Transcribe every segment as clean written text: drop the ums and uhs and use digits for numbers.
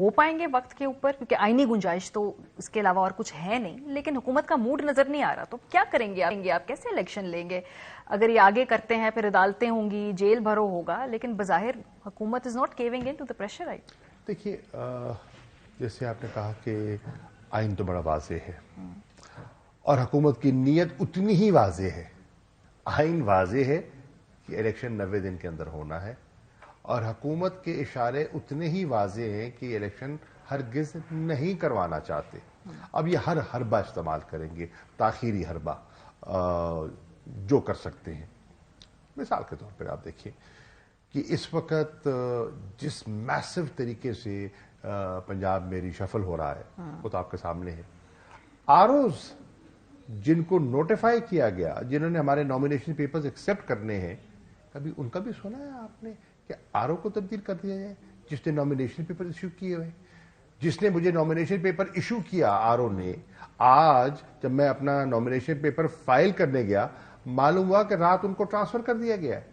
हो पाएंगे वक्त के ऊपर, क्योंकि आईनी गुंजाइश तो इसके अलावा और कुछ है नहीं, लेकिन हुकूमत का मूड नजर नहीं आ रहा, तो क्या करेंगे आप कैसे इलेक्शन लेंगे? अगर ये आगे करते हैं फिर अदालतें होंगी, जेल भरो होगा, लेकिन बज़ाहिर हुकूमत is not caving in to the pressure. I देखिए, जैसे आपने कहा कि आइन तो बड़ा वाज़ेह है और हुकूमत की नीयत उतनी ही वाज़ेह है। आइन वाज़ेह है कि इलेक्शन 90 दिन के अंदर होना है और हुकूमत के इशारे उतने ही वाज़ेह हैं कि इलेक्शन हरगिज़ नहीं करवाना चाहते। अब ये हर हरबा इस्तेमाल करेंगे, ताखीरी हरबा जो कर सकते हैं। मिसाल के तौर पर आप देखिए कि इस वक्त जिस मैसिव तरीके से पंजाब में रिशफल हो रहा है वो तो आपके सामने है। आरओज जिनको नोटिफाई किया गया, जिन्होंने हमारे नॉमिनेशन पेपर्स एक्सेप्ट करने हैं, कभी उनका भी सुना है आपने कि आरओ को तब्दील कर दिया जाए? जिसने नॉमिनेशन पेपर इश्यू किए हुए, जिसने मुझे नॉमिनेशन पेपर इश्यू किया आरओ ने, आज जब मैं अपना नॉमिनेशन पेपर फाइल करने गया मालूम हुआ कि रात उनको ट्रांसफर कर दिया गया है।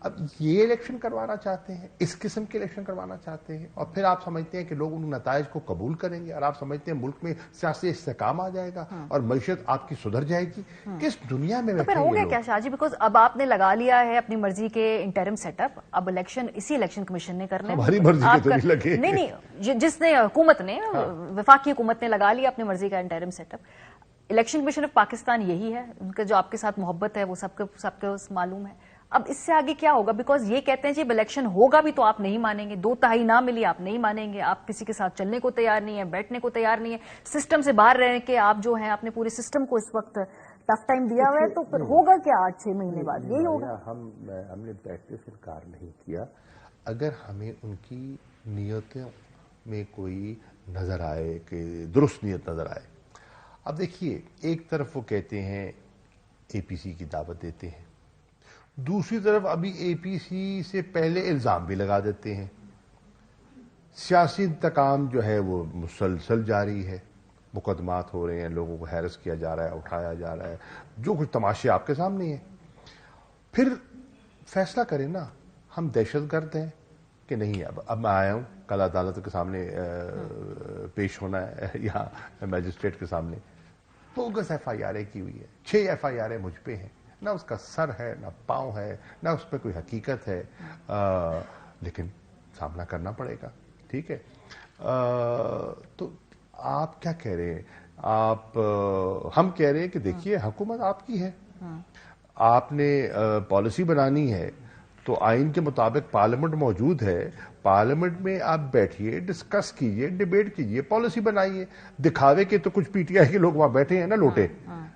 अब ये इलेक्शन करवाना चाहते हैं, इस किस्म के इलेक्शन करवाना चाहते हैं, और फिर आप समझते हैं कि लोग उन नताइज को कबूल करेंगे और आप समझते हैं मुल्क में सियासी इस्तेकाम आ जाएगा और मईशत आपकी सुधर जाएगी। किस दुनिया में तो फिर हो गया क्या शाहजी? बिकॉज अब आपने लगा लिया है अपनी मर्जी के इंटरिम सेटअप, अब इलेक्शन इसी इलेक्शन कमीशन ने करने, हमारी मर्जी के तो नहीं लगे। नहीं, जिसने हुकूमत ने, वफाकी हुकूमत ने लगा लिया अपनी मर्जी का interim setup. Election commission of Pakistan यही है, उनका जो आपके साथ मोहब्बत है वो सबके मालूम है। अब इससे आगे क्या होगा? बिकॉज ये कहते हैं जब इलेक्शन होगा भी तो आप नहीं मानेंगे, 2/3 ना मिली आप नहीं मानेंगे, आप किसी के साथ चलने को तैयार नहीं है, बैठने को तैयार नहीं है, सिस्टम से बाहर रह के आप जो हैं अपने पूरे सिस्टम को इस वक्त टफ टाइम दिया हुआ है। तो फिर होगा क्या 8-6 महीने बाद? यही होगा। हमने बैठने से इनकार नहीं किया। अगर हमें उनकी नीयतों में कोई नजर आए कि दुरुस्त नीयत नजर आए। अब देखिए, एक तरफ वो कहते हैं एपीसी की दावत देते हैं, दूसरी तरफ अभी एपीसी से पहले इल्जाम भी लगा देते हैं। सियासी इंतकाम जो है वो मुसलसल जारी है, मुकदमात हो रहे हैं, लोगों को हैरस किया जा रहा है, उठाया जा रहा है, जो कुछ तमाशे आपके सामने हैं। फिर फैसला करें ना, हम दहशतगर्द हैं कि नहीं। अब मैं आया हूं, कल अदालत के सामने पेश होना है या मैजिस्ट्रेट के सामने। बोगस एफआईआर की हुई है, 6 एफआईआर मुझ पे हैं, ना उसका सर है ना पांव है ना उस पर कोई हकीकत है, लेकिन सामना करना पड़ेगा। ठीक है। तो आप क्या कह रहे हैं? हम कह रहे हैं कि देखिए, हुकूमत आपकी है, आपने पॉलिसी बनानी है तो आइन के मुताबिक पार्लियामेंट मौजूद है, पार्लियामेंट में आप बैठिए, डिस्कस कीजिए, डिबेट कीजिए, पॉलिसी बनाइए। दिखावे के तो कुछ पीटीआई के लोग वहां बैठे हैं ना, लोटे।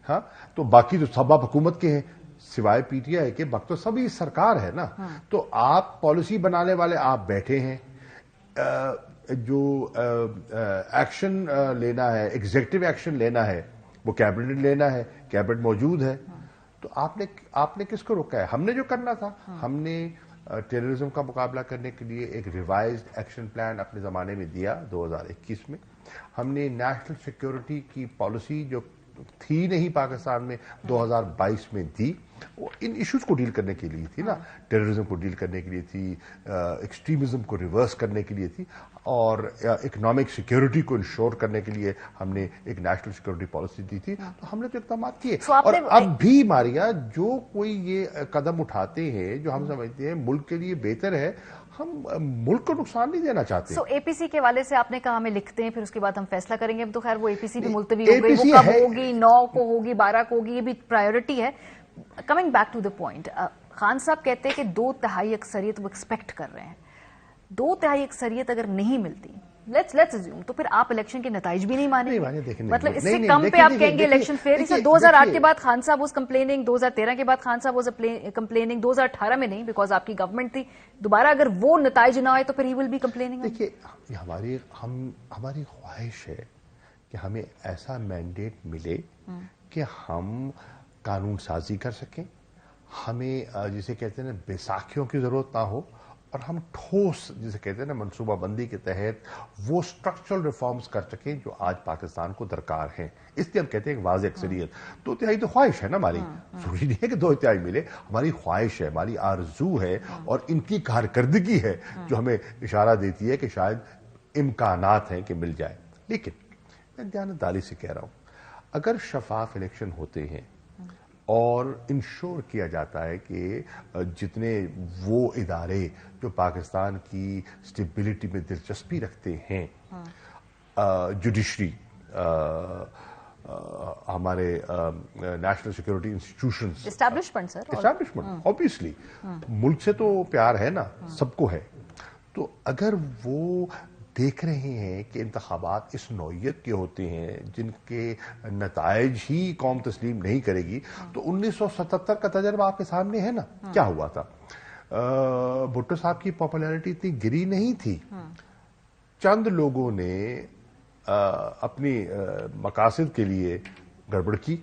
हाँ, तो बाकी तो सब आप हुकूमत के हैं, सिवाय पीटीआई के बाकी तो सभी सरकार है ना। तो आप पॉलिसी बनाने वाले आप बैठे हैं, जो एक्शन लेना है, एग्जीक्यूटिव एक्शन लेना है, वो कैबिनेट लेना है, कैबिनेट मौजूद है। तो आपने किसको रोका है? हमने जो करना था, हमने टेररिज्म का मुकाबला करने के लिए एक रिवाइज्ड एक्शन प्लान अपने जमाने में दिया 2021 में। हमने नेशनल सिक्योरिटी की पॉलिसी जो थी नहीं पाकिस्तान में, 2022 में दी। वो इन इश्यूज को डील करने के लिए थी ना, टेररिज्म को डील करने के लिए थी, एक्सट्रीमिज्म को रिवर्स करने के लिए थी, और इकोनॉमिक सिक्योरिटी को इंश्योर करने के लिए हमने एक नेशनल सिक्योरिटी पॉलिसी दी थी। तो हमने तो इकदाम किए। और अब भी मारिया जो कोई ये कदम उठाते हैं जो हम समझते हैं मुल्क के लिए बेहतर है, हम मुल्क को नुकसान नहीं देना चाहते। एपीसी के वाले से आपने कहा हमें लिखते हैं, फिर उसके बाद हम फैसला करेंगे। अब तो खैर वो एपीसी भी मुलतवी हो गई, वो कब होगी, 9 को होगी, 12 को होगी, ये भी प्रायोरिटी है। Coming back to the point, Khan साहब कहते हैं कि 2/3 अक्सरियत वो एक्सपेक्ट कर रहे हैं। 2/3 अक्सरियत अगर नहीं मिलती, लेट्स अज्यूम, तो फिर आप इलेक्शन के नताइज भी नहीं मानेंगे। मतलब इससे कम पे आप कहेंगे इलेक्शन फेयर ही। 2008 के बाद खान साहब वाज कंप्लेनिंग, 2013 के बाद खान साहब वाज कंप्लेनिंग, 2018 में नहीं, बिकॉज आपकी गवर्नमेंट थी। दोबारा अगर वो नताइज ना आए तो फिर ही विल बी कंप्लेनिंग। देखिए, हमारी ख्वाहिश है कि हमें ऐसा मैंडेट मिले कि हम कानून साजी कर सकें, हमें जिसे कहते हैं ना बैसाखियों की जरूरत ना हो, और हम ठोस जिसे कहते हैं ना मनसूबाबंदी के तहत वो स्ट्रक्चरल रिफॉर्म्स कर सकें जो आज पाकिस्तान को दरकार हैं। इसलिए हम कहते हैं कि वाज़ेह अक्सरियत। 2/3 तो ख्वाहिश है ना हमारी, जरूरी नहीं है कि 2/3 मिले, हमारी ख्वाहिश है, हमारी आरजू है, और इनकी कारकर्दगी है जो हमें इशारा देती है कि शायद امکانات ہیں کہ مل جائے. لیکن میں دیانتداری سے کہہ رہا ہوں, اگر شفاف الیکشن ہوتے ہیں اور انشور کیا جاتا ہے کہ جتنے وہ ادارے جو پاکستان کی سٹیبلٹی میں دلچسپی رکھتے ہیں, جوڈیشری, ہمارے national security institutions, establishment, obviously ملک سے تو پیار ہے نا, سب کو ہے. تو اگر وہ دیکھ رہے ہیں کہ انتخابات اس نوعیت کے ہوتے ہیں جن کے نتائج ہی قوم تسلیم نہیں کرے گی, تو 1977 کا تجربہ آپ کے سامنے ہے نا, کیا ہوا تھا. بھٹو صاحب کی پاپولیرٹی اتنی گری نہیں تھی, چند لوگوں نے اپنی مقاصد کے لیے گڑبڑ کی,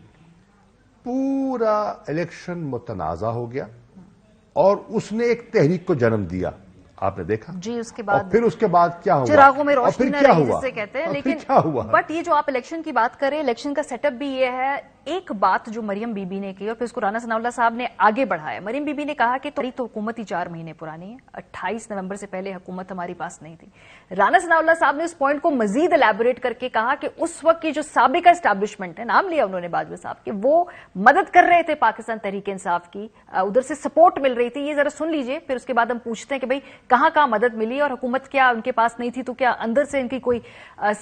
پورا الیکشن متنازع ہو گیا اور اس نے ایک تحریک کو جنم دیا. آپ نے دیکھا جی, اس کے بعد اور پھر اس کے بعد کیا ہوا, چراغوں میں روشنی نہ رہی جسے کہتے ہیں. لیکن کیا ہوا, بٹ یہ جو آپ الیکشن کی بات کریں, الیکشن کا سیٹ اپ بھی یہ ہے. ایک بات جو مریم بی بی نے کی اور پھر اس کو رانا ثناء اللہ صاحب نے آگے بڑھایا. مریم بی بی نے کہا کہ تو حکومت ہی 4 مہینے پرانی ہے, 28 نومبر سے پہلے حکومت ہماری پاس نہیں تھی. رانا ثناء اللہ صاحب نے اس پوائنٹ کو مزید الیبوریٹ کر کے کہا کہ اس وقت کی جو سابقہ اسٹیبلشمنٹ ہے, نام لیا انہوں نے باجوہ صاحب کے, وہ مدد کر رہے تھے پاکستان تحریک انصاف کی, ادھر سے سپورٹ مل رہی تھی. یہ ذرا سن لیجئے, پھر اس کے بعد ہم پوچھتے ہیں کہ بھئی کہاں کہاں مدد ملی اور حکومت کیا ان کے پاس نہیں تھی تو کیا اندر سے ان کی کوئی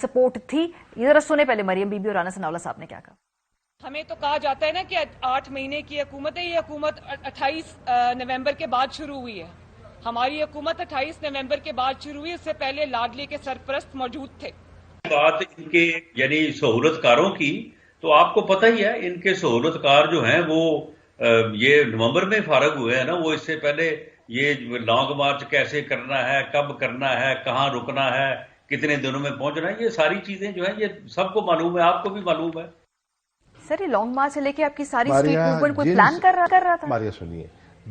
سپورٹ تھی. یہ ذرا سنیں پہلے مریم بی بی اور رانا ثناء اللہ صاحب نے کیا کہا. ہمیں تو کہا جاتا ہے نا کہ 8 مہینے کی حکومت ہے, یہ حکومت 28 نومبر کے بعد شروع ہوئی ہے. ہماری حکومت 28 نومبر کے بعد شروع ہوئی, اس سے پہلے لاڈلی کے سرپرست موجود تھے. بات ان کے یعنی سہولت کاروں کی, تو آپ کو پتہ ہی ہے ان کے سہولت کار جو ہیں وہ یہ نومبر میں فارغ ہوئے ہیں نا. وہ اس سے پہلے یہ لانگ مارچ کیسے کرنا ہے, کب کرنا ہے, کہاں رکنا ہے, کتنے دنوں میں پہنچنا ہے, یہ ساری چیزیں جو ہیں یہ سب کو معلوم ہے, آپ کو بھی معلوم ہے. سر, یہ لانگ مارچ سے لے کے آپ کی ساری اسٹریٹ موومنٹ کوئی پلان کر رہا تھا. ماریا سنیے,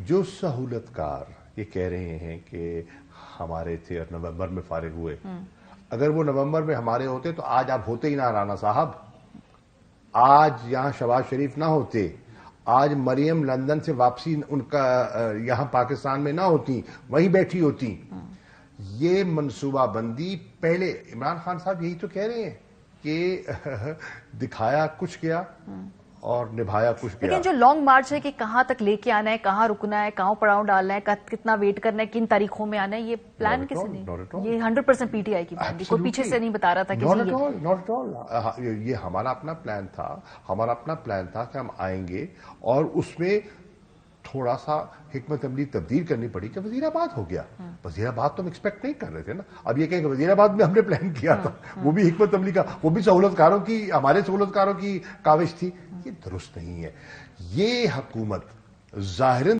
جو سہولت کار یہ کہہ رہے ہیں کہ ہمارے تھے اور نومبر میں فارغ ہوئے, اگر وہ نومبر میں ہمارے ہوتے تو آج آپ ہوتے ہی نہ رانا صاحب, آج یہاں شہباز شریف نہ ہوتے, آج مریم لندن سے واپسی ان کا یہاں پاکستان میں نہ ہوتی, وہیں بیٹھی ہوتی. یہ منصوبہ بندی پہلے عمران خان صاحب یہی تو کہہ رہے ہیں کہ دکھایا کچھ کیا اور نبھایا کچھ کیا. لیکن جو لانگ مارچ ہے کہ کہاں تک لے کے آنا ہے, کہاں رکنا ہے, کہاں پڑاؤ ڈالنا ہے, کتنا ویٹ کرنا ہے, کن تاریخوں میں آنا ہے, یہ پلان کس نے, یہ 100% پی ٹی آئی کی پلان تھی, کوئی پیچھے سے نہیں بتا رہا تھا. Not at all. یہ ہمارا اپنا پلان تھا, کہ ہم آئیں گے اور اس میں تھوڑا سا حکمت عملی تبدیل کرنی پڑی کہ وزیر آباد ہو گیا. وزیر آباد تو ہم ایکسپیکٹ نہیں کر رہے تھے نا. اب یہ کہ وزیر آباد میں ہم نے پلان کیا تھا, وہ بھی حکمت عملی کا, وہ بھی سہولت کاروں کی, ہمارے سہولت کاروں کی کاوش تھی. یہ درست نہیں ہے. یہ حکومت ظاہراً